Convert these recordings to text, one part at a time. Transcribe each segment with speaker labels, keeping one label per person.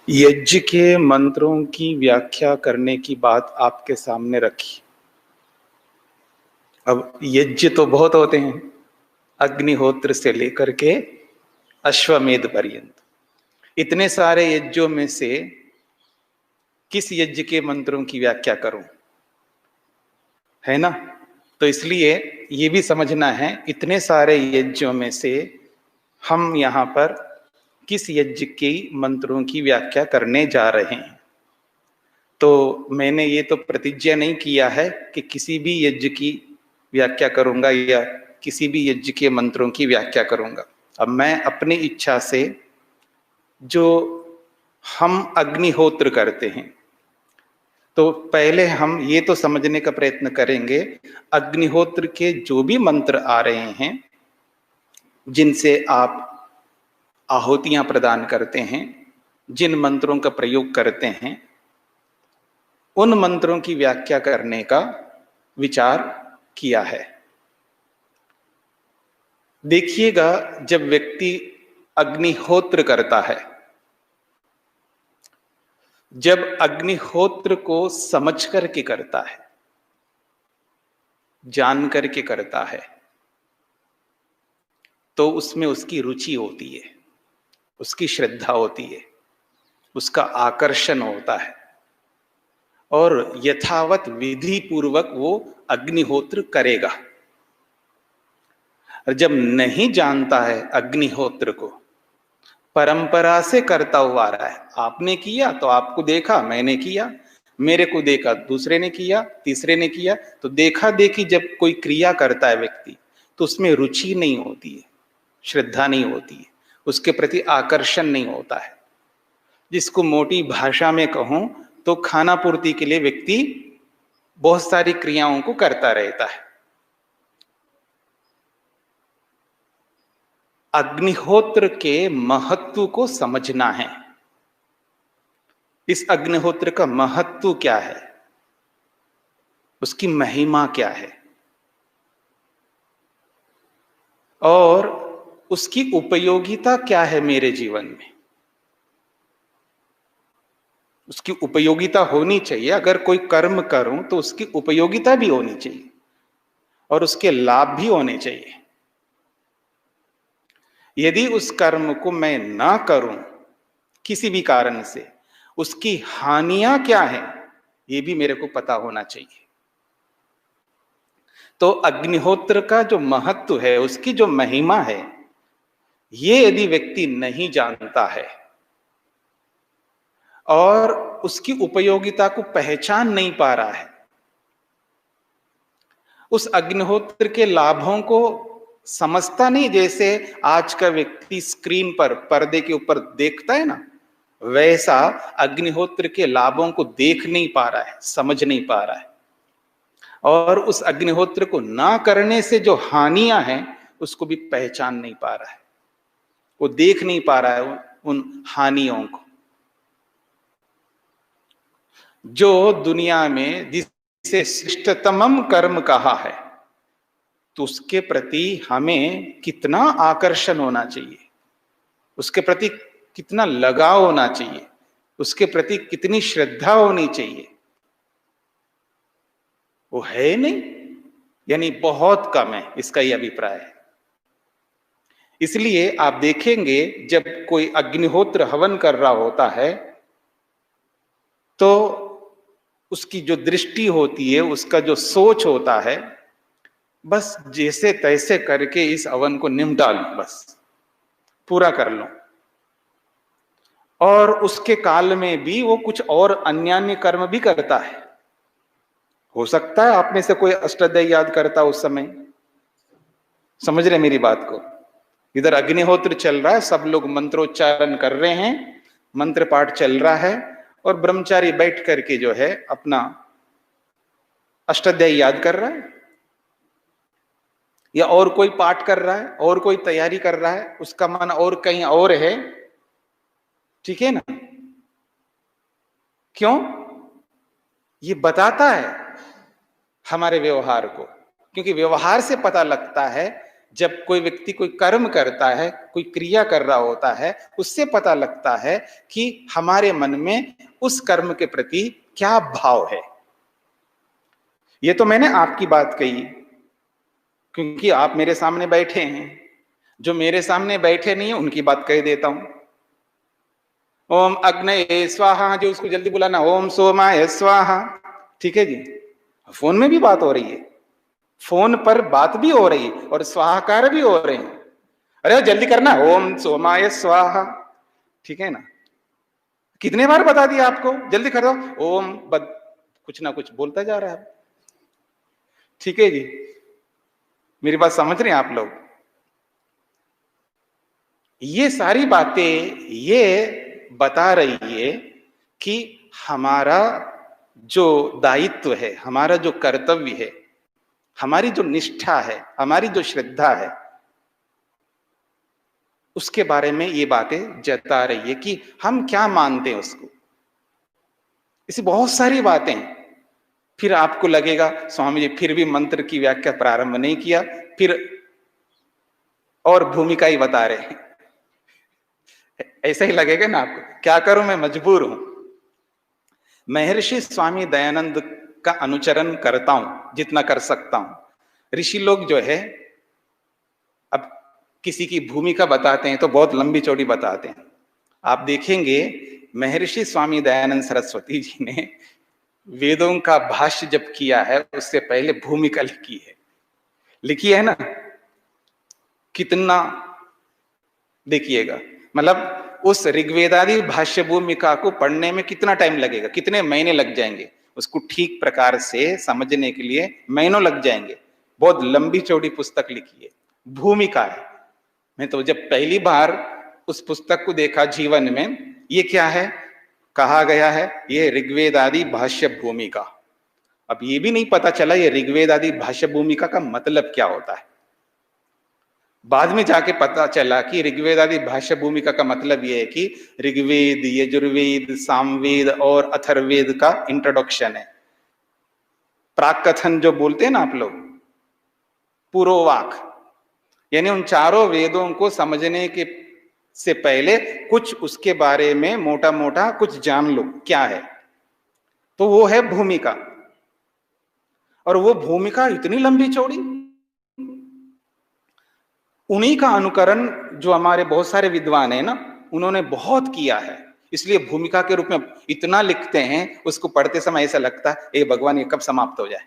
Speaker 1: यज्ञ के मंत्रों की व्याख्या करने की बात आपके सामने रखी। अब यज्ञ तो बहुत होते हैं, अग्निहोत्र से लेकर के अश्वमेध पर्यंत। इतने सारे यज्ञों में से किस यज्ञ के मंत्रों की व्याख्या करूं, है ना? तो इसलिए ये भी समझना है, इतने सारे यज्ञों में से हम यहाँ पर किस यज्ञ की मंत्रों की व्याख्या करने जा रहे हैं। तो मैंने ये तो प्रतिज्ञा नहीं किया है कि किसी भी यज्ञ की व्याख्या करूंगा या किसी भी यज्ञ के मंत्रों की व्याख्या करूंगा। अब मैं अपनी इच्छा से जो हम अग्निहोत्र करते हैं, तो पहले हम ये तो समझने का प्रयत्न करेंगे, अग्निहोत्र के जो भी मंत्र आ रहे हैं जिनसे आप आहुतियां प्रदान करते हैं, जिन मंत्रों का प्रयोग करते हैं, उन मंत्रों की व्याख्या करने का विचार किया है। देखिएगा, जब व्यक्ति अग्निहोत्र करता है, जब अग्निहोत्र को समझ करके करता है, जान करके करता है, तो उसमें उसकी रुचि होती है, उसकी श्रद्धा होती है, उसका आकर्षण होता है और यथावत विधि पूर्वक वो अग्निहोत्र करेगा। और जब नहीं जानता है अग्निहोत्र को, परंपरा से करता हुआ आ रहा है, आपने किया तो आपको देखा, मैंने किया, मेरे को देखा, दूसरे ने किया, तीसरे ने किया, तो देखा देखी जब कोई क्रिया करता है व्यक्ति, तो उसमें रुचि नहीं होती है, श्रद्धा नहीं होती है, उसके प्रति आकर्षण नहीं होता है। जिसको मोटी भाषा में कहूं तो खाना पूर्ति के लिए व्यक्ति बहुत सारी क्रियाओं को करता रहता है। अग्निहोत्र के महत्व को समझना है। इस अग्निहोत्र का महत्व क्या है, उसकी महिमा क्या है और उसकी उपयोगिता क्या है मेरे जीवन में। उसकी उपयोगिता होनी चाहिए। अगर कोई कर्म करूं तो उसकी उपयोगिता भी होनी चाहिए और उसके लाभ भी होने चाहिए। यदि उस कर्म को मैं ना करूं किसी भी कारण से, उसकी हानियां क्या है ये भी मेरे को पता होना चाहिए। तो अग्निहोत्र का जो महत्व है, उसकी जो महिमा है, ये यदि व्यक्ति नहीं जानता है और उसकी उपयोगिता को पहचान नहीं पा रहा है, उस अग्निहोत्र के लाभों को समझता नहीं, जैसे आज का व्यक्ति स्क्रीन पर पर्दे के ऊपर देखता है ना, वैसा अग्निहोत्र के लाभों को देख नहीं पा रहा है, समझ नहीं पा रहा है। और उस अग्निहोत्र को ना करने से जो हानियां हैं उसको भी पहचान नहीं पा रहा है, वो देख नहीं पा रहा है उन हानियों को। जो दुनिया में जिसे श्रेष्ठतम कर्म कहा है, तो उसके प्रति हमें कितना आकर्षण होना चाहिए, उसके प्रति कितना लगाव होना चाहिए, उसके प्रति कितनी श्रद्धा होनी चाहिए, वो है नहीं, यानी बहुत कम है, इसका यह अभिप्राय है। इसलिए आप देखेंगे जब कोई अग्निहोत्र हवन कर रहा होता है तो उसकी जो दृष्टि होती है, उसका जो सोच होता है, बस जैसे तैसे करके इस हवन को निपटा लूं, बस पूरा कर लूं। और उसके काल में भी वो कुछ और अन्यान्य कर्म भी करता है, हो सकता है आप में से कोई अष्टाध्यायी याद करता उस समय। समझ रहे मेरी बात को? इधर अग्निहोत्र चल रहा है, सब लोग मंत्रोच्चारण कर रहे हैं, मंत्र पाठ चल रहा है, और ब्रह्मचारी बैठ करके जो है अपना अष्टाध्यायी याद कर रहा है, या और कोई पाठ कर रहा है, और कोई तैयारी कर रहा है, उसका मन और कहीं और है। ठीक है ना? क्यों? ये बताता है हमारे व्यवहार को, क्योंकि व्यवहार से पता लगता है, जब कोई व्यक्ति कोई कर्म करता है, कोई क्रिया कर रहा होता है, उससे पता लगता है कि हमारे मन में उस कर्म के प्रति क्या भाव है। ये तो मैंने आपकी बात कही क्योंकि आप मेरे सामने बैठे हैं। जो मेरे सामने बैठे नहीं है उनकी बात कह देता हूं। ओम अग्नये स्वाहा, जो उसको जल्दी बुलाना, ओम सोमाय स्वाहा। ठीक है जी, फोन में भी बात हो रही है, फोन पर बात भी हो रही है और स्वाहाकार भी हो रहे हैं। अरे जल्दी करना, ओम सोमाय स्वाहा। ठीक है ना? कितने बार बता दिया आपको, जल्दी कर दो। ओम कुछ ना कुछ बोलता जा रहा है। ठीक है जी, मेरी बात समझ रहे हैं आप लोग? ये सारी बातें ये बता रही है कि हमारा जो दायित्व है, हमारा जो कर्तव्य है, हमारी जो निष्ठा है, हमारी जो श्रद्धा है, उसके बारे में ये बातें जता रही है कि हम क्या मानते हैं उसको। ऐसी बहुत सारी बातें। फिर आपको लगेगा स्वामी जी फिर भी मंत्र की व्याख्या प्रारंभ नहीं किया, फिर और भूमिका ही बता रहे हैं। ऐसा ही लगेगा ना आपको। क्या करूं, मैं मजबूर हूं। महर्षि स्वामी दयानंद का अनुचरण करता हूं जितना कर सकता हूं। ऋषि लोग जो है, अब किसी की भूमिका बताते हैं तो बहुत लंबी चौड़ी बताते हैं। आप देखेंगे महर्षि स्वामी दयानंद सरस्वती जी ने वेदों का भाष्य जब किया है, उससे पहले भूमिका लिखी है ना। कितना देखिएगा, मतलब उस ऋग्वेदादि भाष्य भूमिका को पढ़ने में कितना टाइम लगेगा, कितने महीने लग जाएंगे, उसको ठीक प्रकार से समझने के लिए महीनों लग जाएंगे। बहुत लंबी चौड़ी पुस्तक लिखी है, भूमिका है। मैं तो जब पहली बार उस पुस्तक को देखा जीवन में, ये क्या है, कहा गया है ये ऋग्वेद आदि भाष्य भूमिका। अब ये भी नहीं पता चला ये ऋग्वेद आदि भाष्य भूमिका का मतलब क्या होता है। बाद में जाके पता चला कि ऋग्वेद आदि भाष्य भूमिका का मतलब यह है कि ऋग्वेद, यजुर्वेद, सामवेद और अथर्ववेद का इंट्रोडक्शन है। प्राक कथन जो बोलते हैं ना आप लोग, पूर्ववाक, यानी उन चारों वेदों को समझने के से पहले कुछ उसके बारे में मोटा मोटा कुछ जान लो क्या है, तो वो है भूमिका। और वो भूमिका इतनी लंबी चौड़ी, उन्हीं का अनुकरण जो हमारे बहुत सारे विद्वान है ना, उन्होंने बहुत किया है। इसलिए भूमिका के रूप में इतना लिखते हैं, उसको पढ़ते समय ऐसा लगता है ए भगवान ये कब समाप्त हो जाए।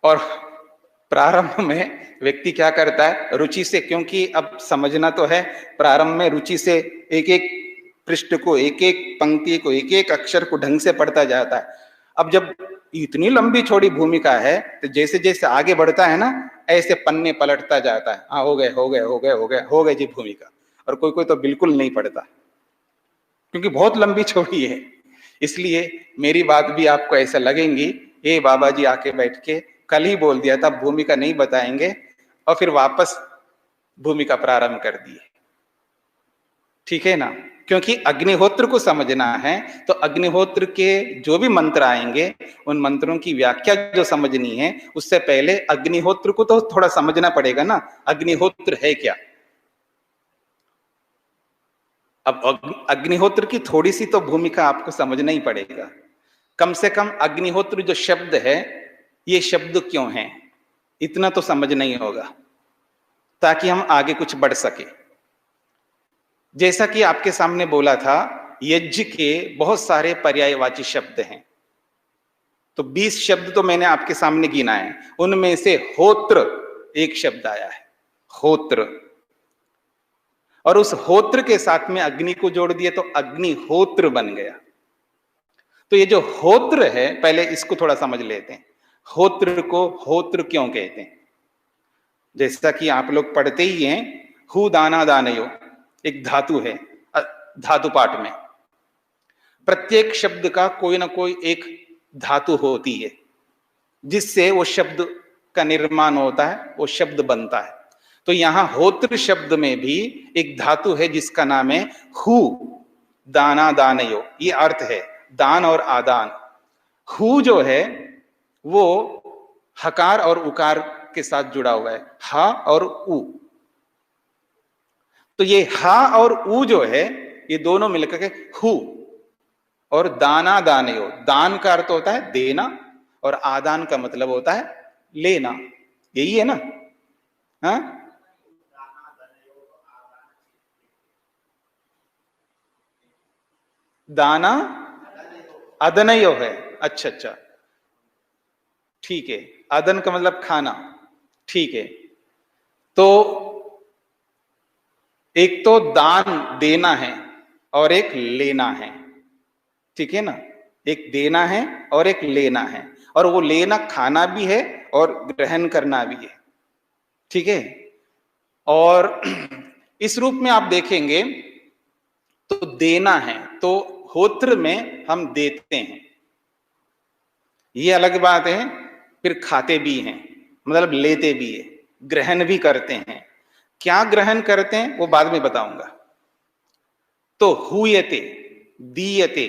Speaker 1: और प्रारंभ में व्यक्ति क्या करता है, रुचि से, क्योंकि अब समझना तो है, प्रारंभ में रुचि से एक एक पृष्ठ को, एक एक पंक्ति को, एक एक अक्षर को ढंग से पढ़ता जाता है। अब जब इतनी लंबी चौड़ी भूमिका है तो जैसे जैसे आगे बढ़ता है ना, ऐसे पन्ने पलटता जाता है। हाँ, हो गए हो गए हो गए हो गए हो गए जी भूमिका। और कोई कोई तो बिल्कुल नहीं पढ़ता, क्योंकि बहुत लंबी चौड़ी है। इसलिए मेरी बात भी आपको ऐसा लगेंगी, हे बाबा जी आके बैठ के कल ही बोल दिया था भूमिका नहीं बताएंगे, और फिर वापस भूमिका प्रारंभ कर दी है। ठीक है ना? क्योंकि अग्निहोत्र को समझना है तो अग्निहोत्र के जो भी मंत्र आएंगे, उन मंत्रों की व्याख्या जो समझनी है, उससे पहले अग्निहोत्र को तो थोड़ा समझना पड़ेगा ना, अग्निहोत्र है क्या। अब अग्निहोत्र की थोड़ी सी तो भूमिका आपको समझना ही पड़ेगा। कम से कम अग्निहोत्र जो शब्द है, ये शब्द क्यों है, इतना तो समझना ही होगा, ताकि हम आगे कुछ बढ़ सके। जैसा कि आपके सामने बोला था, यज्ञ के बहुत सारे पर्यायवाची शब्द हैं। तो 20 शब्द तो मैंने आपके सामने गिना है, उनमें से होत्र एक शब्द आया है, होत्र। और उस होत्र के साथ में अग्नि को जोड़ दिए तो अग्निहोत्र बन गया। तो ये जो होत्र है, पहले इसको थोड़ा समझ लेते हैं। होत्र को होत्र क्यों कहते हैं? जैसा कि आप लोग पढ़ते ही हैं, हु दाना दानयो एक धातु है धातु पाठ में। प्रत्येक शब्द का कोई ना कोई एक धातु होती है जिससे वो शब्द का निर्माण होता है, वो शब्द बनता है। तो यहां होत्र शब्द में भी एक धातु है जिसका नाम है हु दाना दानयो। ये अर्थ है दान और आदान। हु जो है वो हकार और उकार के साथ जुड़ा हुआ है, हा और उ। तो ये हा और उ जो है ये दोनों मिलकर के हु। और दाना दानयो, दान का अर्थ होता है देना और आदान का मतलब होता है लेना। यही है ना? हाँ, दाना अदनयो है। अच्छा अच्छा, ठीक है। अदन का मतलब खाना, ठीक है। तो एक तो दान देना है और एक लेना है, ठीक है ना? एक देना है और एक लेना है, और वो लेना खाना भी है और ग्रहण करना भी है, ठीक है। और इस रूप में आप देखेंगे तो देना है तो होत्र में हम देते हैं, ये अलग बात है। फिर खाते भी हैं, मतलब लेते भी है, ग्रहण भी करते हैं। क्या ग्रहण करते हैं वो बाद में बताऊंगा। तो हुयते दीयते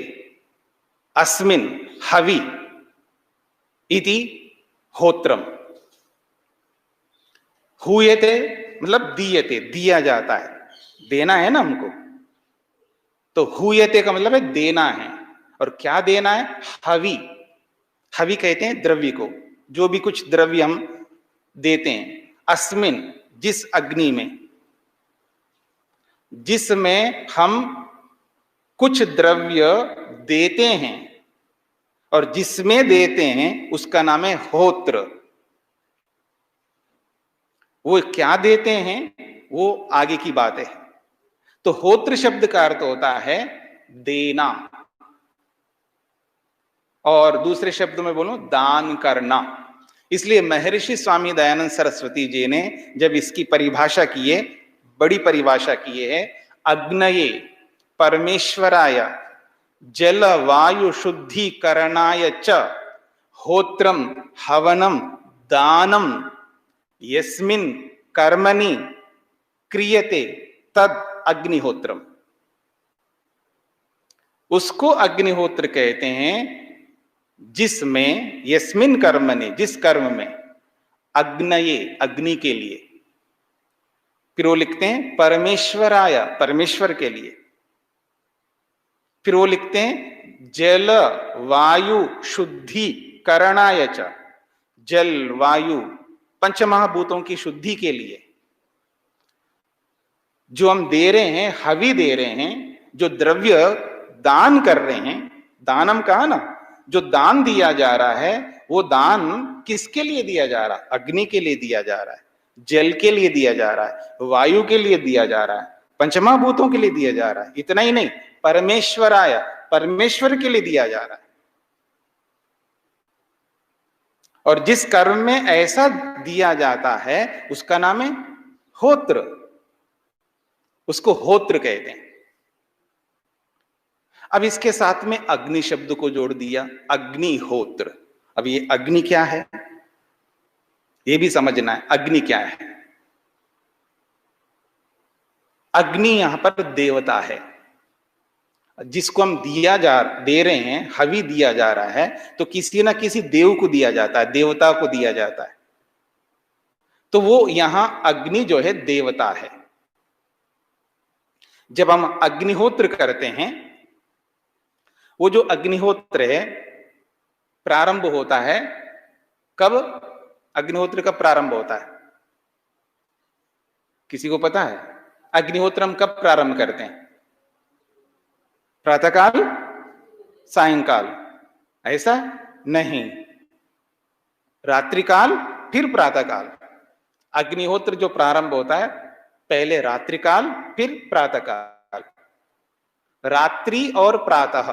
Speaker 1: अस्मिन हवि इति होत्रम। हुयते मतलब दीयते, दिया जाता है, देना है ना हमको। तो हुयते का मतलब है देना है। और क्या देना है? हवि। हवि कहते हैं द्रव्य को, जो भी कुछ द्रव्य हम देते हैं। अस्मिन जिस अग्नि में, जिसमें हम कुछ द्रव्य देते हैं और जिसमें देते हैं उसका नाम है होत्र। वो क्या देते हैं वो आगे की बात है। तो होत्र शब्द का अर्थ होता है देना, और दूसरे शब्द में बोलूं दान करना। इसलिए महर्षि स्वामी दयानंद सरस्वती जी ने जब इसकी परिभाषा की है, बड़ी परिभाषा की है, अग्नये परमेश्वराय जल वायु शुद्धिकरणाय च होत्रम हवनम दानम यस्मिन कर्मणि क्रियते तद अग्निहोत्रम। उसको अग्निहोत्र कहते हैं जिसमें, यस्मिन कर्मणि जिस कर्म में, अग्नये अग्नि के लिए, फिर वो लिखते हैं परमेश्वराय परमेश्वर के लिए, फिर वो लिखते हैं जल वायु शुद्धि करणाय च, जल वायु पंचमहाभूतों की शुद्धि के लिए। जो हम दे रहे हैं, हवि दे रहे हैं, जो द्रव्य दान कर रहे हैं, दानम कहा ना, जो दान दिया जा रहा है वो दान किसके लिए दिया जा रहा है? अग्नि के लिए दिया जा रहा है, जल के लिए दिया जा रहा है, वायु के लिए दिया जा रहा है, पंचमहाभूतों के लिए दिया जा रहा है। इतना ही नहीं, परमेश्वराय परमेश्वर के लिए दिया जा रहा है। और जिस कर्म में ऐसा दिया जाता है उसका नाम है होत्र, उसको होत्र कहते हैं। अब इसके साथ में अग्नि शब्द को जोड़ दिया, अग्निहोत्र। अब ये अग्नि क्या है ये भी समझना है। अग्नि क्या है? अग्नि यहां पर देवता है, जिसको हम दे रहे हैं, हवि दिया जा रहा है, तो किसी ना किसी देव को दिया जाता है, देवता को दिया जाता है। तो वो यहां अग्नि जो है देवता है। जब हम अग्निहोत्र करते हैं, वो जो अग्निहोत्र है प्रारंभ होता है कब? अग्निहोत्र कब प्रारंभ होता है? किसी को पता है? अग्निहोत्र हम कब प्रारंभ करते हैं? प्रातःकाल, सायंकाल? ऐसा नहीं, रात्रिकाल फिर प्रातःकाल। अग्निहोत्र जो प्रारंभ होता है पहले रात्रिकाल फिर प्रातःकाल। रात्रि और प्रातः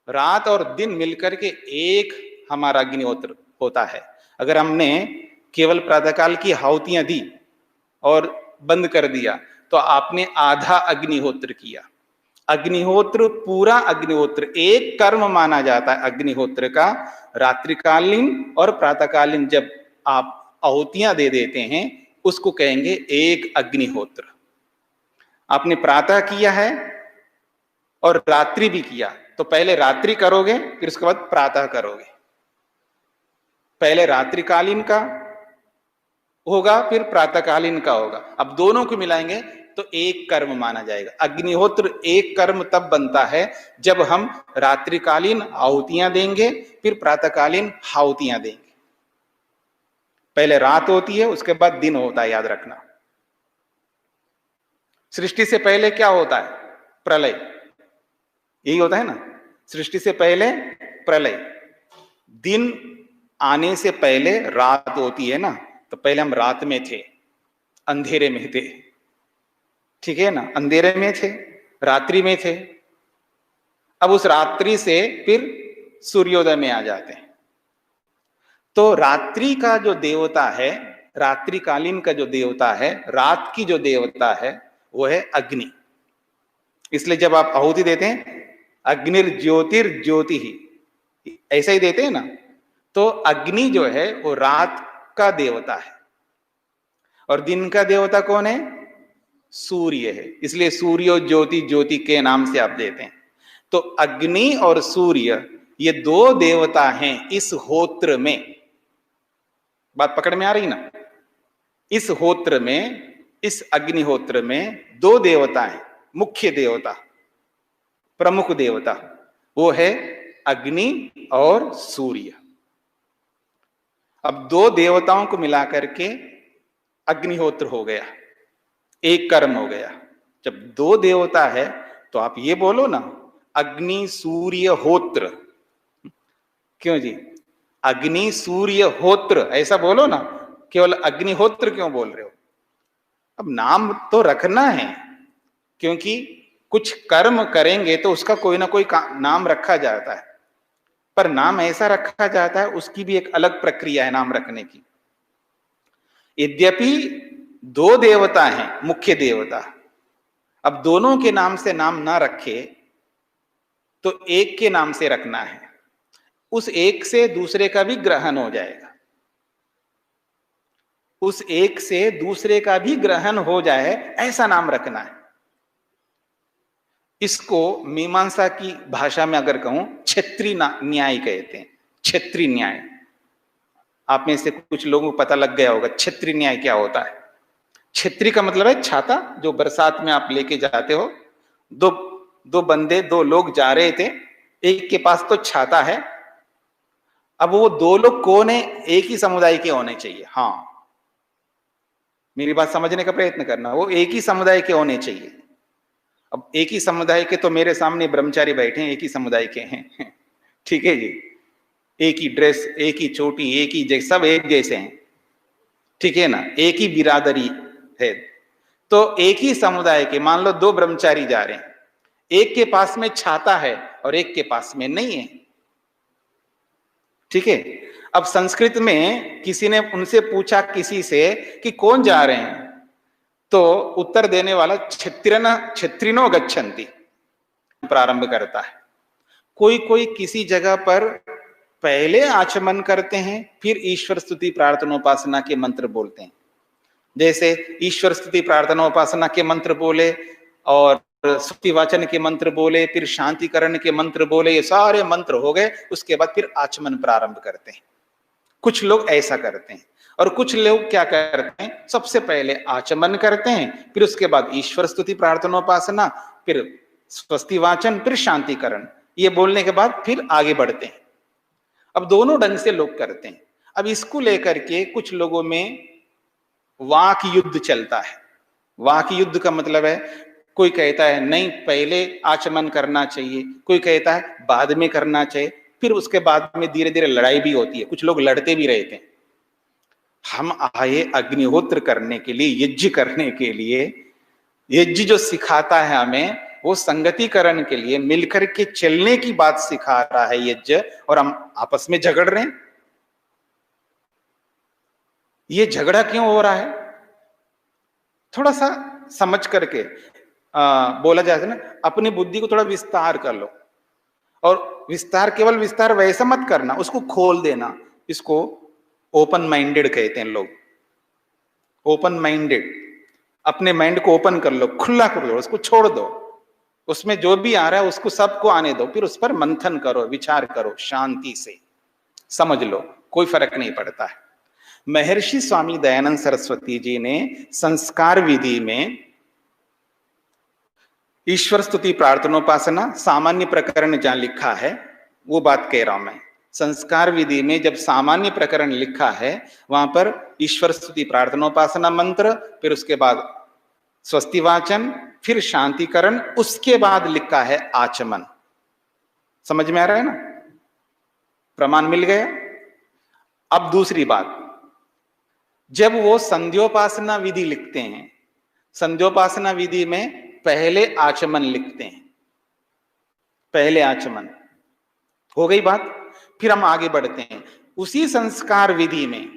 Speaker 1: रात और दिन मिलकर के एक हमारा अग्निहोत्र होता है। अगर हमने केवल प्रातःकाल की आहुतियां दी और बंद कर दिया तो आपने आधा अग्निहोत्र किया। अग्निहोत्र, पूरा अग्निहोत्र एक कर्म माना जाता है अग्निहोत्र का। रात्रिकालीन और प्रातःकालीन जब आप आहुतियां दे देते हैं उसको कहेंगे एक अग्निहोत्र। आपने प्रातः किया है और रात्रि भी किया, तो पहले रात्रि करोगे फिर उसके बाद प्रातः करोगे। पहले रात्रिकालीन का होगा फिर प्रातःकालीन का होगा। अब दोनों को मिलाएंगे तो एक कर्म माना जाएगा। अग्निहोत्र एक कर्म तब बनता है जब हम रात्रिकालीन आहुतियां देंगे फिर प्रातःकालीन आहुतियां देंगे। पहले रात होती है उसके बाद दिन होता है, याद रखना। सृष्टि से पहले क्या होता है? प्रलय, यही होता है ना। सृष्टि से पहले प्रलय, दिन आने से पहले रात होती है ना, तो पहले हम रात में थे, अंधेरे में थे, ठीक है ना, अंधेरे में थे, रात्रि में थे। अब उस रात्रि से फिर सूर्योदय में आ जाते हैं। तो रात्रि का जो देवता है, रात्रिकालीन का जो देवता है, रात की जो देवता है वो है अग्नि। इसलिए जब आप आहुति देते हैं अग्निर्ज्योतिर्ज्योति ही, ऐसा ही देते हैं ना, तो अग्नि जो है वो रात का देवता है और दिन का देवता कौन है? सूर्य है। इसलिए सूर्यो ज्योति ज्योति के नाम से आप देते हैं। तो अग्नि और सूर्य ये दो देवता हैं इस होत्र में। बात पकड़ में आ रही ना? इस होत्र में, इस अग्निहोत्र में दो देवता हैं, मुख्य देवता, प्रमुख देवता, वो है अग्नि और सूर्य। अब दो देवताओं को मिलाकर के अग्निहोत्र हो गया, एक कर्म हो गया। जब दो देवता है तो आप ये बोलो ना अग्नि सूर्य होत्र। क्यों जी? अग्नि सूर्य होत्र ऐसा बोलो ना, केवल अग्निहोत्र क्यों बोल रहे हो? अब नाम तो रखना है, क्योंकि कुछ कर्म करेंगे तो उसका कोई ना कोई नाम रखा जाता है, पर नाम ऐसा रखा जाता है उसकी भी एक अलग प्रक्रिया है नाम रखने की। यद्यपि दो देवता हैं मुख्य देवता, अब दोनों के नाम से नाम ना रखे तो एक के नाम से रखना है, उस एक से दूसरे का भी ग्रहण हो जाएगा, उस एक से दूसरे का भी ग्रहण हो जाए ऐसा नाम रखना है। इसको मीमांसा की भाषा में अगर कहूं क्षेत्रीय न्याय कहते हैं। क्षेत्रीय न्याय, आप में से कुछ लोगों को पता लग गया होगा क्षेत्रीय न्याय क्या होता है। क्षेत्रीय का मतलब है छाता, जो बरसात में आप लेके जाते हो। दो लोग जा रहे थे, एक के पास तो छाता है। अब वो दो लोग कौन है? एक ही समुदाय के होने चाहिए। हाँ, मेरी बात समझने का प्रयत्न करना, वो एक ही समुदाय के होने चाहिए। अब एक ही समुदाय के तो मेरे सामने ब्रह्मचारी बैठे हैं, एक ही समुदाय के हैं ठीक है जी, एक ही ड्रेस, एक ही चोटी, एक ही जैसे, सब एक जैसे हैं, ठीक है ना, एक ही बिरादरी है। तो एक ही समुदाय के मान लो दो ब्रह्मचारी जा रहे हैं, एक के पास में छाता है और एक के पास में नहीं है, ठीक है। अब संस्कृत में किसी ने उनसे पूछा किसी से कि कौन जा रहे हैं, तो उत्तर देने वाला क्षेत्रिनो गच्छन्ति प्रारंभ करता है। कोई कोई किसी जगह पर पहले आचमन करते हैं फिर ईश्वर स्तुति प्रार्थनोपासना के मंत्र बोलते हैं। जैसे ईश्वर स्तुति प्रार्थनोपासना के मंत्र बोले और स्तुति वाचन के मंत्र बोले, फिर शांतिकरण के मंत्र बोले, ये सारे मंत्र हो गए, उसके बाद फिर आचमन प्रारंभ करते हैं। कुछ लोग ऐसा करते हैं और कुछ लोग क्या करते हैं, सबसे पहले आचमन करते हैं, फिर उसके बाद ईश्वर स्तुति प्रार्थनोपासना, फिर स्वस्ति वाचन, फिर शांतिकरण, ये बोलने के बाद फिर आगे बढ़ते हैं। अब दोनों ढंग से लोग करते हैं। अब इसको लेकर के कुछ लोगों में वाक युद्ध चलता है। वाक युद्ध का मतलब है, कोई कहता है नहीं पहले आचमन करना चाहिए, कोई कहता है बाद में करना चाहिए, फिर उसके बाद में धीरे धीरे लड़ाई भी होती है, कुछ लोग लड़ते भी रहते हैं। हम आए अग्निहोत्र करने के लिए, यज्ञ करने के लिए। यज्ञ जो सिखाता है हमें वो संगतिकरण के लिए मिलकर के चलने की बात सिखा रहा है यज्ञ, और हम आपस में झगड़ रहे हैं। ये झगड़ा क्यों हो रहा है? थोड़ा सा समझ करके बोला जाता है ना, अपनी बुद्धि को थोड़ा विस्तार कर लो। और विस्तार केवल विस्तार वैसा मत करना, उसको खोल देना। इसको ओपन माइंडेड कहते हैं लोग। ओपन माइंडेड, अपने माइंड को ओपन कर लो, खुला कर लो, उसको छोड़ दो। उसमें जो भी आ रहा है उसको सबको आने दो, फिर उस पर मंथन करो, विचार करो, शांति से समझ लो, कोई फर्क नहीं पड़ता है। महर्षि स्वामी दयानंद सरस्वती जी ने संस्कार विधि में ईश्वर स्तुति प्रार्थनोपासना सामान्य प्रकरण जहां लिखा है वो बात कह रहा हूं मैं। संस्कार विधि में जब सामान्य प्रकरण लिखा है वहां पर ईश्वर स्तुति प्रार्थनोपासना मंत्र, फिर उसके बाद स्वस्ति वाचन, फिर शांतिकरण, उसके बाद लिखा है आचमन। समझ में आ रहा है ना? प्रमाण मिल गया। अब दूसरी बात, जब वो संध्योपासना विधि लिखते हैं, संध्योपासना विधि में पहले आचमन लिखते हैं। पहले आचमन हो गई बात। फिर हम आगे बढ़ते हैं। उसी संस्कार विधि में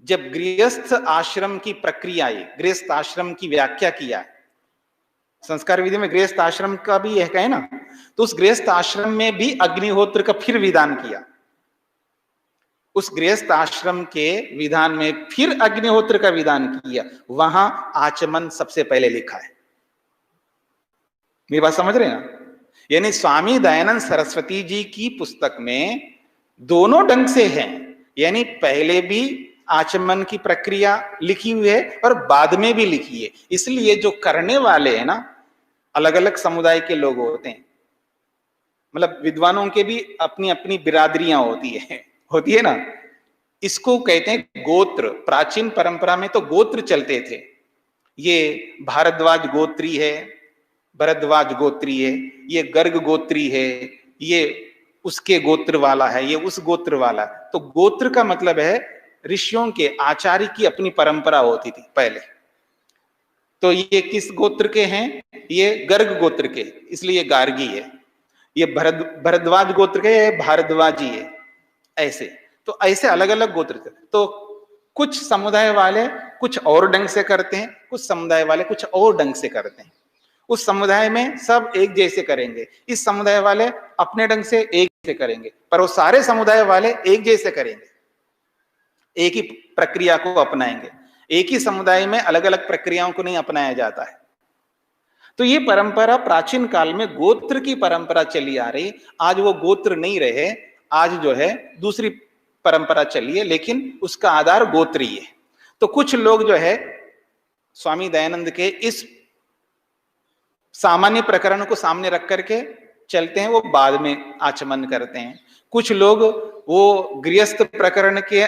Speaker 1: जब गृहस्थ आश्रम की प्रक्रिया, गृहस्थ आश्रम की व्याख्या किया, संस्कार विधि में गृहस्थ आश्रम का भी है ना, तो उस गृहस्थ आश्रम में भी अग्निहोत्र का फिर विधान किया। उस गृहस्थ आश्रम के विधान में फिर अग्निहोत्र का विधान किया, वहां आचमन सबसे पहले लिखा है। मेरी बात समझ रहे हैं ना? यानी स्वामी दयानंद सरस्वती जी की पुस्तक में दोनों ढंग से हैं। यानी पहले भी आचमन की प्रक्रिया लिखी हुई है और बाद में भी लिखी है। इसलिए जो करने वाले हैं ना, अलग अलग समुदाय के लोग होते हैं। मतलब विद्वानों के भी अपनी अपनी बिरादरियां होती है ना। इसको कहते हैं गोत्र। प्राचीन परंपरा में तो गोत्र चलते थे। ये भारद्वाज गोत्री है, भरद्वाज गोत्री है, ये गर्ग गोत्री है, ये उसके गोत्र वाला है, ये उस गोत्र वाला। तो गोत्र का मतलब है ऋषियों के, आचार्य की अपनी परंपरा होती थी पहले। तो ये किस गोत्र के हैं? ये गर्ग गोत्र के, इसलिए ये गार्गी है। ये भरद्वाज गोत्र के, ये भारद्वाजी है। ऐसे तो ऐसे अलग अलग गोत्र थे। तो कुछ समुदाय वाले कुछ और ढंग से करते हैं, कुछ समुदाय वाले कुछ और ढंग से करते हैं। उस समुदाय में सब एक जैसे करेंगे, इस समुदाय वाले अपने ढंग से एक जैसे करेंगे, पर वो सारे समुदाय वाले एक जैसे करेंगे, एक ही प्रक्रिया को अपनाएंगे। एक ही समुदाय में अलग अलग प्रक्रियाओं को नहीं अपनाया जाता है। तो ये परंपरा प्राचीन काल में गोत्र की परंपरा चली आ रही। आज वो गोत्र नहीं रहे, आज जो है दूसरी परंपरा चली है, लेकिन उसका आधार गोत्र ही है। तो कुछ लोग जो है स्वामी दयानंद के इस सामान्य प्रकरण को सामने रख करके चलते हैं, वो बाद में आचमन करते हैं। कुछ लोग वो गृहस्थ प्रकरण के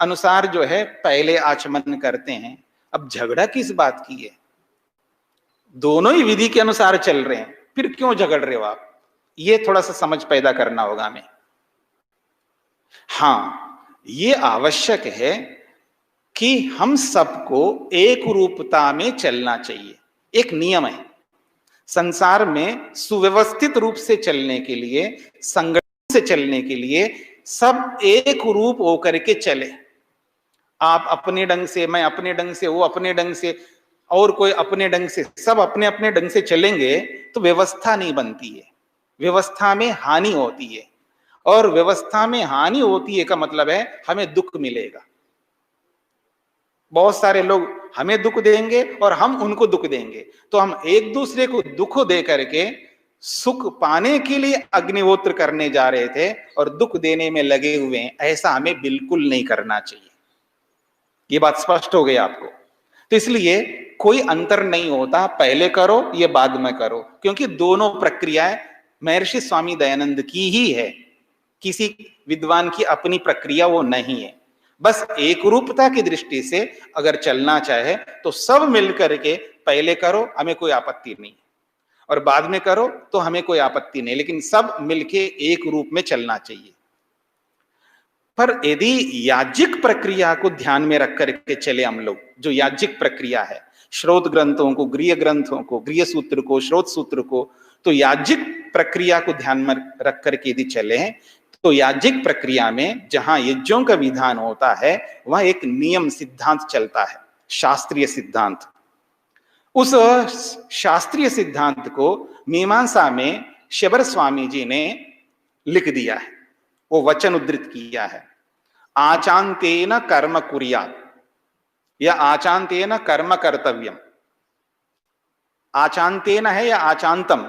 Speaker 1: अनुसार जो है पहले आचमन करते हैं। अब झगड़ा किस बात की है? दोनों ही विधि के अनुसार चल रहे हैं, फिर क्यों झगड़ रहे हो आप? ये थोड़ा सा समझ पैदा करना होगा हमें। हाँ, ये आवश्यक है कि हम सबको एक रूपता में चलना चाहिए। एक नियम है संसार में, सुव्यवस्थित रूप से चलने के लिए, संगठन से चलने के लिए सब एक रूप होकर के चले। आप अपने ढंग से, मैं अपने ढंग से, वो अपने ढंग से, और कोई अपने ढंग से, सब अपने अपने ढंग से चलेंगे तो व्यवस्था नहीं बनती है। व्यवस्था में हानि होती है, और व्यवस्था में हानि होती है का मतलब है हमें दुख मिलेगा। बहुत सारे लोग हमें दुख देंगे और हम उनको दुख देंगे, तो हम एक दूसरे को दुख दे करके सुख पाने के लिए अग्निहोत्र करने जा रहे थे और दुख देने में लगे हुए हैं। ऐसा हमें बिल्कुल नहीं करना चाहिए। ये बात स्पष्ट हो गई आपको? तो इसलिए कोई अंतर नहीं होता, पहले करो ये बाद में करो, क्योंकि दोनों प्रक्रियाएं महर्षि स्वामी दयानंद की ही है। किसी विद्वान की अपनी प्रक्रिया वो नहीं है। बस एक रूपता की दृष्टि से अगर चलना चाहे तो सब मिलकर के पहले करो, हमें कोई आपत्ति नहीं, और बाद में करो तो हमें कोई आपत्ति नहीं, लेकिन सब मिलके एक रूप में चलना चाहिए। पर यदि याज्ञिक प्रक्रिया को ध्यान में रख करके चले हम लोग, जो याज्ञिक प्रक्रिया है, श्रोत ग्रंथों को, गृह ग्रंथों को, गृह सूत्र को, श्रोत सूत्र को, तो याज्ञिक प्रक्रिया को ध्यान में रख करके यदि चले तो याज्ञिक प्रक्रिया में जहां यज्ञों का विधान होता है वह एक नियम सिद्धांत चलता है, शास्त्रीय सिद्धांत। उस शास्त्रीय सिद्धांत को मीमांसा में शबर स्वामी जी ने लिख दिया है, वो वचन उद्धृत किया है, आचांतेन कर्म कुर्यात् या आचांतेन कर्म कर्तव्यम। आचांतेन है या आचांतम,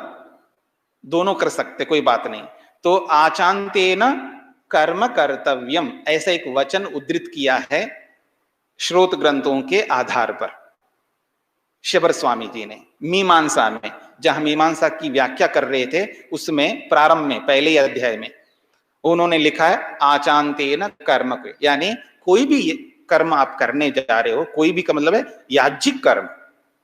Speaker 1: दोनों कर सकते, कोई बात नहीं। तो आचांतेन कर्म कर्तव्यम ऐसा एक वचन उद्धृत किया है श्रोत ग्रंथों के आधार पर शबर स्वामी जी ने मीमांसा में, जहां मीमांसा की व्याख्या कर रहे थे उसमें प्रारंभ में पहले अध्याय में उन्होंने लिखा है आचांतेन कर्म, यानी कोई भी कर्म आप करने जा रहे हो, कोई भी का मतलब है याज्ञिक कर्म,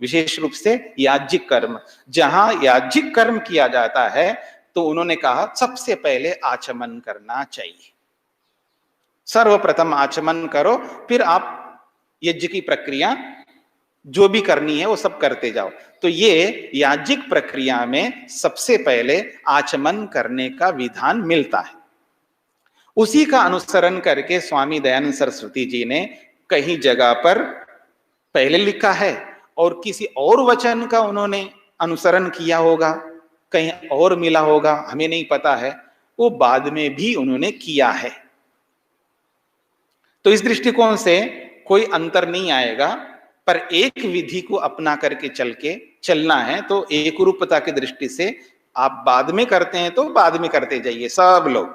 Speaker 1: विशेष रूप से याज्ञिक कर्म। जहां याज्ञिक कर्म किया जाता है तो उन्होंने कहा सबसे पहले आचमन करना चाहिए, सर्वप्रथम आचमन करो, फिर आप यज्ञ की प्रक्रिया जो भी करनी है वो सब करते जाओ। तो ये याज्ञिक प्रक्रिया में सबसे पहले आचमन करने का विधान मिलता है। उसी का अनुसरण करके स्वामी दयानंद सरस्वती जी ने कहीं जगह पर पहले लिखा है और किसी और वचन का उन्होंने अनुसरण किया होगा, कहीं और मिला होगा, हमें नहीं पता है, वो बाद में भी उन्होंने किया है। तो इस दृष्टिकोण से कोई अंतर नहीं आएगा, पर एक विधि को अपना करके चलना है तो एक रूपता की दृष्टि से आप बाद में करते हैं तो बाद में करते जाइए सब लोग,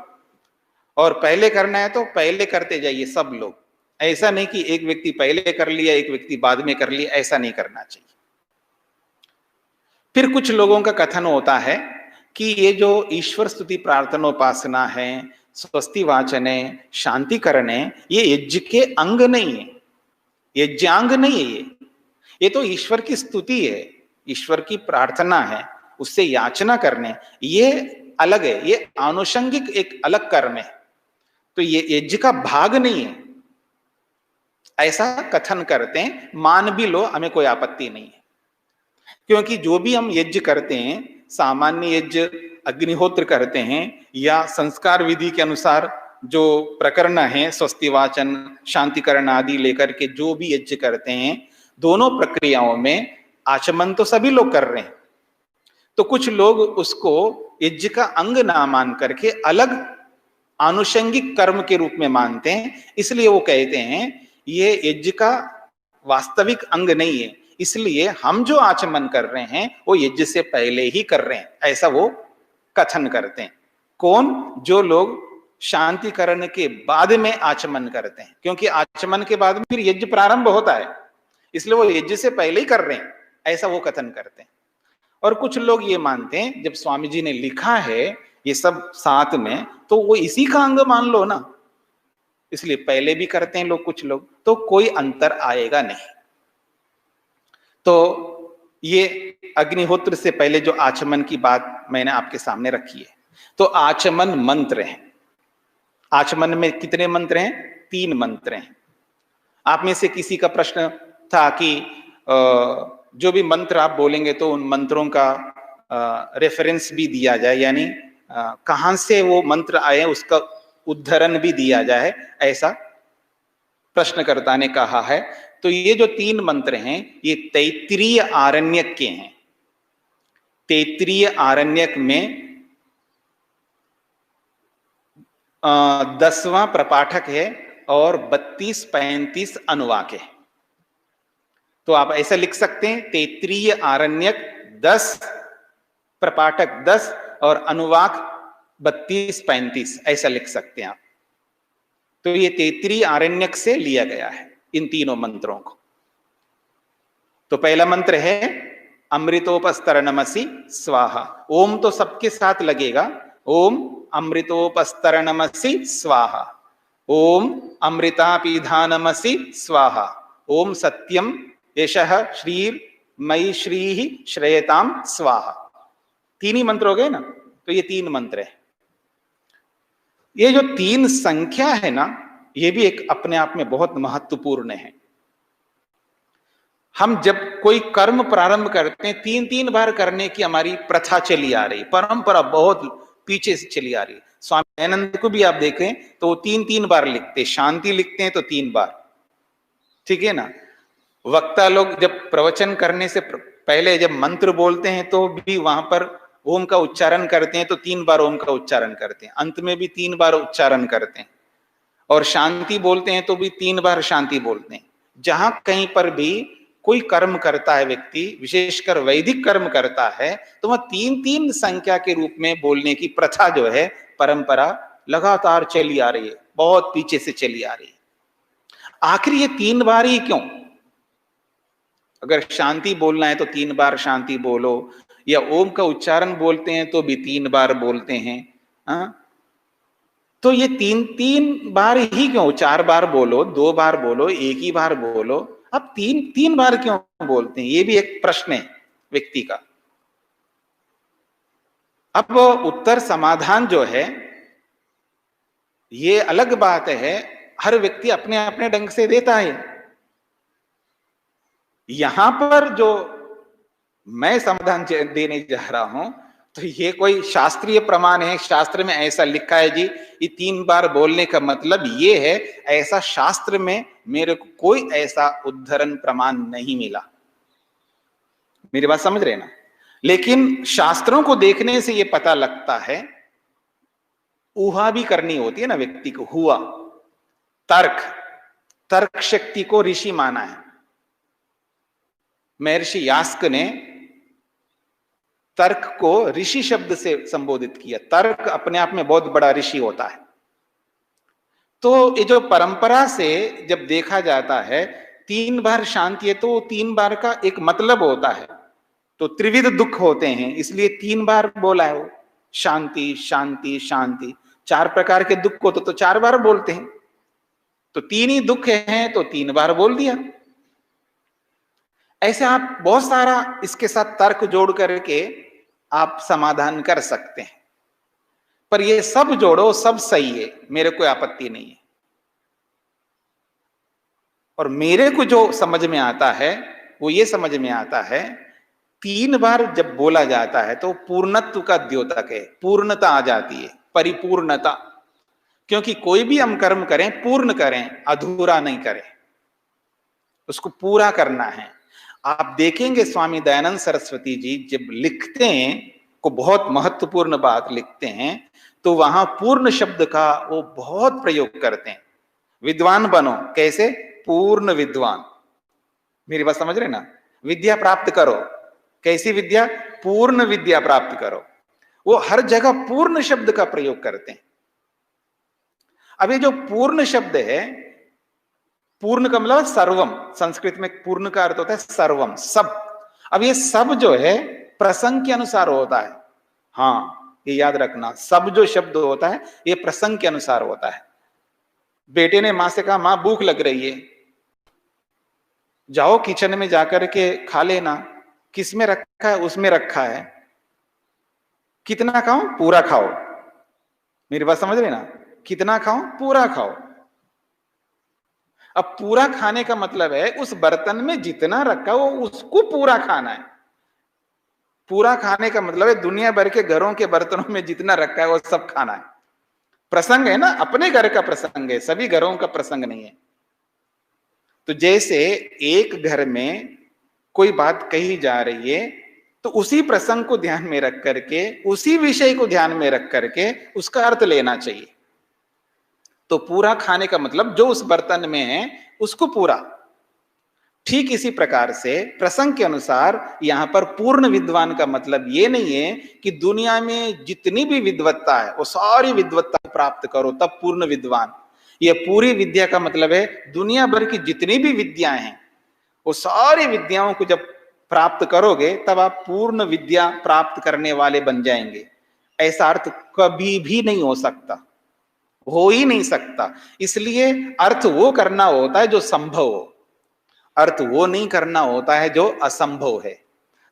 Speaker 1: और पहले करना है तो पहले करते जाइए सब लोग। ऐसा नहीं कि एक व्यक्ति पहले कर लिया एक व्यक्ति बाद में कर लिया, ऐसा नहीं करना चाहिए। फिर कुछ लोगों का कथन होता है कि ये जो ईश्वर स्तुति प्रार्थनोपासना है, स्वस्ति वाचन है, शांतिकरण है, ये यज्ञ के अंग नहीं है, यज्ञांग नहीं है, ये तो ईश्वर की स्तुति है, ईश्वर की प्रार्थना है, उससे याचना करने, ये अलग है, ये आनुषंगिक एक अलग कर्म है, तो ये यज्ञ का भाग नहीं है, ऐसा कथन करते हैं। मान भी लो, हमें कोई आपत्ति नहीं है, क्योंकि जो भी हम यज्ञ करते हैं, सामान्य यज्ञ अग्निहोत्र करते हैं या संस्कार विधि के अनुसार जो प्रकरण है स्वस्ति वाचन शांतिकरण आदि लेकर के जो भी यज्ञ करते हैं, दोनों प्रक्रियाओं में आचमन तो सभी लोग कर रहे हैं। तो कुछ लोग उसको यज्ञ का अंग ना मान करके अलग आनुषंगिक कर्म के रूप में मानते हैं, इसलिए वो कहते हैं ये यज्ञ का वास्तविक अंग नहीं है, इसलिए हम जो आचमन कर रहे हैं वो यज्ञ से पहले ही कर रहे हैं, ऐसा वो कथन करते हैं। कौन? जो लोग शांतिकरण के बाद में आचमन करते हैं, क्योंकि आचमन के बाद में फिर यज्ञ प्रारंभ होता है, इसलिए वो यज्ञ से पहले ही कर रहे हैं, ऐसा वो कथन करते हैं। और कुछ लोग ये मानते हैं जब स्वामी जी ने लिखा है ये सब साथ में, तो वो इसी का अंग मान लो ना, इसलिए पहले भी करते हैं लोग, कुछ लोग, तो कोई अंतर आएगा नहीं। तो ये अग्निहोत्र से पहले जो आचमन की बात मैंने आपके सामने रखी है, तो आचमन मंत्र है। आचमन में कितने मंत्र हैं? 3 मंत्र हैं। आप में से किसी का प्रश्न था कि जो भी मंत्र आप बोलेंगे तो उन मंत्रों का रेफरेंस भी दिया जाए, यानी कहां से वो मंत्र आए उसका उद्धरण भी दिया जाए, ऐसा प्रश्नकर्ता ने कहा है। तो ये जो 3 मंत्र हैं ये तैत्तिरीय आरण्यक के हैं। तैत्तिरीय आरण्यक में 10वां प्रपाठक है और 32-35 अनुवाक है। तो आप ऐसा लिख सकते हैं, तैत्तिरीय आरण्यक 10, प्रपाठक 10 और अनुवाक 32-35, ऐसा लिख सकते हैं आप। तो ये तैत्तिरीय आरण्यक से लिया गया है इन तीनों मंत्रों को। तो पहला मंत्र है अमृतोपस्तरणमसि स्वाहा। ओम तो सबके साथ लगेगा, ओम अमृतोपस्तरणमसि स्वाहा, ओम अमृतापिधानमसि स्वाहा, ओम सत्यम यशः श्रीर मयि श्रीः श्रेयताम स्वाहा। 3 ही मंत्र हो गए ना, तो ये 3 मंत्र है। ये जो 3 संख्या है ना, ये भी एक अपने आप में बहुत महत्वपूर्ण है। हम जब कोई कर्म प्रारंभ करते हैं, 3-3 बार करने की हमारी प्रथा चली आ रही, परंपरा बहुत पीछे से चली आ रही है। स्वामी दयानंद को भी आप देखें तो वो 3-3 बार लिखते, शांति लिखते हैं तो 3 बार, ठीक है ना। वक्ता लोग जब प्रवचन करने से पहले जब मंत्र बोलते हैं तो भी वहां पर ओम का उच्चारण करते हैं, तो 3 बार ओम का उच्चारण करते हैं, अंत में भी 3 बार उच्चारण करते हैं, और शांति बोलते हैं तो भी 3 बार शांति बोलते हैं। जहां कहीं पर भी कोई कर्म करता है व्यक्ति, विशेषकर वैदिक कर्म करता है, तो वह 3-3 संख्या के रूप में बोलने की प्रथा जो है, परंपरा लगातार चली आ रही है, बहुत पीछे से चली आ रही है। आखिर ये 3 बार ही क्यों? अगर शांति बोलना है तो 3 बार शांति बोलो, या ओम का उच्चारण बोलते हैं तो भी 3 बार बोलते हैं। तो ये 3-3 बार ही क्यों? 4 बार बोलो, 2 बार बोलो, 1 ही बार बोलो, अब 3-3 बार क्यों बोलते हैं? ये भी एक प्रश्न है व्यक्ति का। अब उत्तर समाधान जो है, ये अलग बात है, हर व्यक्ति अपने अपने ढंग से देता है। यहां पर जो मैं समाधान देने जा रहा हूं, तो ये कोई शास्त्रीय प्रमाण है, शास्त्र में ऐसा लिखा है जी, ये 3 बार बोलने का मतलब ये है, ऐसा शास्त्र में मेरे को कोई ऐसा उद्धरण प्रमाण नहीं मिला। मेरी बात समझ रहे ना? लेकिन शास्त्रों को देखने से ये पता लगता है, ऊहा भी करनी होती है ना व्यक्ति को, हुआ तर्क शक्ति को ऋषि माना है। महर्षि यास्क ने तर्क को ऋषि शब्द से संबोधित किया। तर्क अपने आप में बहुत बड़ा ऋषि होता है। तो ये जो परंपरा से जब देखा जाता है 3 बार शांति है, तो 3 बार का एक मतलब होता है, तो त्रिविध दुख होते हैं, इसलिए 3 बार बोला है वो, शांति शांति शांति। 4 प्रकार के दुख को तो 4 बार बोलते हैं, तो 3 ही दुख हैं तो 3 बार बोल दिया। ऐसे आप बहुत सारा इसके साथ तर्क जोड़ करके आप समाधान कर सकते हैं, पर ये सब जोड़ो, सब सही है, मेरे कोई आपत्ति नहीं है। और मेरे को जो समझ में आता है वो ये समझ में आता है, 3 बार जब बोला जाता है तो पूर्णत्व का द्योतक है, पूर्णता आ जाती है, परिपूर्णता। क्योंकि कोई भी हम कर्म करें, पूर्ण करें, अधूरा नहीं करें, उसको पूरा करना है। आप देखेंगे स्वामी दयानंद सरस्वती जी जब लिखते हैं, को बहुत महत्वपूर्ण बात लिखते हैं, तो वहां पूर्ण शब्द का वो बहुत प्रयोग करते हैं। विद्वान बनो, कैसे? पूर्ण विद्वान। मेरी बात समझ रहे ना? विद्या प्राप्त करो, कैसी विद्या? पूर्ण विद्या प्राप्त करो। वो हर जगह पूर्ण शब्द का प्रयोग करते हैं। अब ये जो पूर्ण शब्द है, पूर्ण का मतलब सर्वम, संस्कृत में पूर्ण का अर्थ होता है सर्वम, सब। अब ये सब जो है प्रसंग के अनुसार होता है। हाँ, ये याद रखना, सब जो शब्द होता है ये प्रसंग के अनुसार होता है। बेटे ने मां से कहा, मां भूख लग रही है, जाओ किचन में जाकर के खा लेना। किसमें रखा है? उसमें रखा है। कितना खाओ? पूरा खाओ। मेरी बात समझ रहे ना? कितना खाओ? पूरा खाओ। अब पूरा खाने का मतलब है उस बर्तन में जितना रखा वो उसको पूरा खाना है। पूरा खाने का मतलब है दुनिया भर के घरों के बर्तनों में जितना रखा है वो सब खाना है। प्रसंग है ना, अपने घर का प्रसंग है, सभी घरों का प्रसंग नहीं है। तो जैसे एक घर में कोई बात कही जा रही है, तो उसी प्रसंग को ध्यान में रख करके, उसी विषय को ध्यान में रख करके उसका अर्थ लेना चाहिए। तो पूरा खाने का मतलब जो उस बर्तन में है उसको पूरा। ठीक इसी प्रकार से प्रसंग के अनुसार यहां पर पूर्ण विद्वान का मतलब ये नहीं है कि दुनिया में जितनी भी विद्वत्ता है वो सारी विद्वत्ता प्राप्त करो तब पूर्ण विद्वान। ये पूरी विद्या का मतलब है दुनिया भर की जितनी भी विद्याएं हैं वो सारी विद्याओं को जब प्राप्त करोगे तब आप पूर्ण विद्या प्राप्त करने वाले बन जाएंगे। ऐसा अर्थ कभी भी नहीं हो सकता, हो ही नहीं सकता। इसलिए अर्थ वो करना होता है जो संभव हो, अर्थ वो नहीं करना होता है जो असंभव है।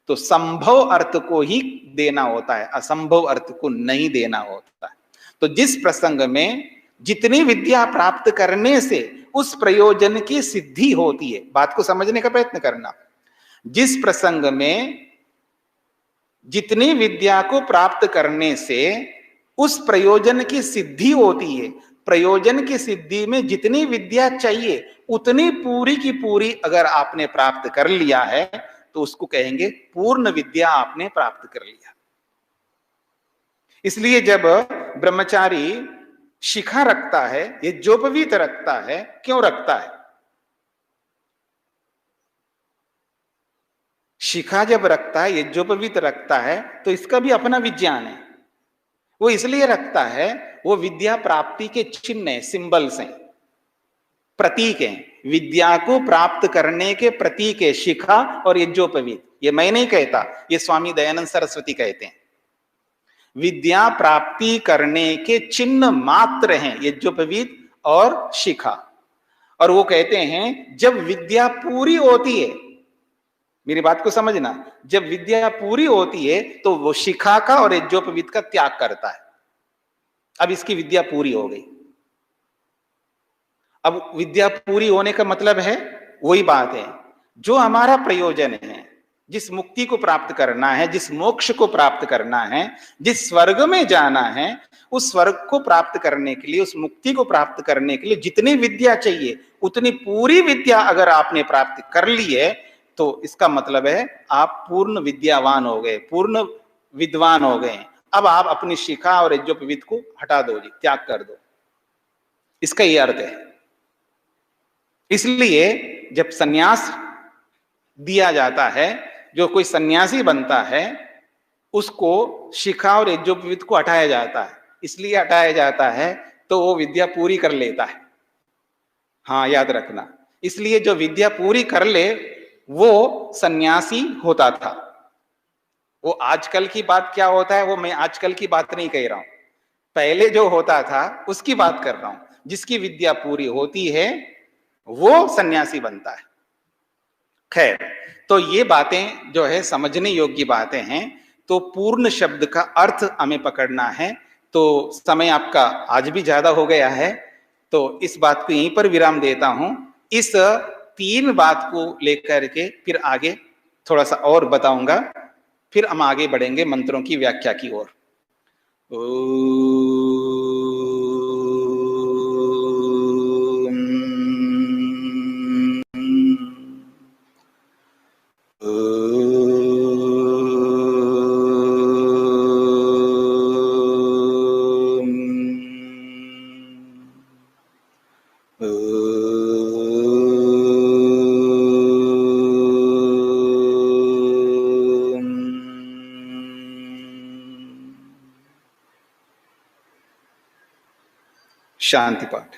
Speaker 1: तो संभव अर्थ को ही देना होता है, असंभव अर्थ को नहीं देना होता है। तो जिस प्रसंग में जितनी विद्या प्राप्त करने से उस प्रयोजन की सिद्धि होती है, बात को समझने का प्रयत्न करना। जिस प्रसंग में जितनी विद्या को प्राप्त करने से उस प्रयोजन की सिद्धि होती है, प्रयोजन की सिद्धि में जितनी विद्या चाहिए उतनी पूरी की पूरी अगर आपने प्राप्त कर लिया है तो उसको कहेंगे पूर्ण विद्या आपने प्राप्त कर लिया। इसलिए जब ब्रह्मचारी शिखा रखता है, यज्ञोपवीत रखता है, क्यों रखता है? शिखा जब रखता है, यज्ञोपवीत रखता है, तो इसका भी अपना विज्ञान है। वो इसलिए रखता है, वो विद्या प्राप्ति के चिन्ह है, सिंबल्स हैं, प्रतीक हैं, विद्या को प्राप्त करने के प्रतीक है शिखा और यज्ञोपवीत। ये मैं नहीं कहता, ये स्वामी दयानंद सरस्वती कहते हैं। विद्या प्राप्ति करने के चिन्ह मात्र हैं यज्ञोपवीत और शिखा। और वो कहते हैं जब विद्या पूरी होती है, मेरी बात को समझना, जब विद्या पूरी होती है तो वो शिखा का और यज्ञोपवीत का त्याग करता है। अब इसकी विद्या पूरी हो गई। अब विद्या पूरी होने का मतलब है, वही बात है, जो हमारा प्रयोजन है, जिस मुक्ति को प्राप्त करना है, जिस मोक्ष को प्राप्त करना है, जिस स्वर्ग में जाना है, उस स्वर्ग को प्राप्त करने के लिए, उस मुक्ति को प्राप्त करने के लिए जितनी विद्या चाहिए उतनी पूरी विद्या अगर आपने प्राप्त कर ली है तो इसका मतलब है आप पूर्ण विद्यावान हो गए, पूर्ण विद्वान हो गए। अब आप अपनी शिखा और यज्ञोपवीत को हटा दो जी, त्याग कर दो, इसका यह अर्थ है। इसलिए जब सन्यास दिया जाता है, जो कोई सन्यासी बनता है उसको शिखा और यज्ञोपवीत को हटाया जाता है। इसलिए हटाया जाता है तो वो विद्या पूरी कर लेता है। हाँ, याद रखना, इसलिए जो विद्या पूरी कर ले वो सन्यासी होता था। वो आजकल की बात क्या होता है, वो मैं आजकल की बात नहीं कह रहा हूं, पहले जो होता था उसकी बात कर रहा हूं। जिसकी विद्या पूरी होती है वो सन्यासी बनता है। खैर, तो ये बातें जो है समझने योग्य बातें हैं। तो पूर्ण शब्द का अर्थ हमें पकड़ना है। तो समय आपका आज भी ज्यादा हो गया है, तो इस बात को यहीं पर विराम देता हूं। इस 3 बात को लेकर के फिर आगे थोड़ा सा और बताऊंगा, फिर हम आगे बढ़ेंगे मंत्रों की व्याख्या की ओर। शांति पाठ।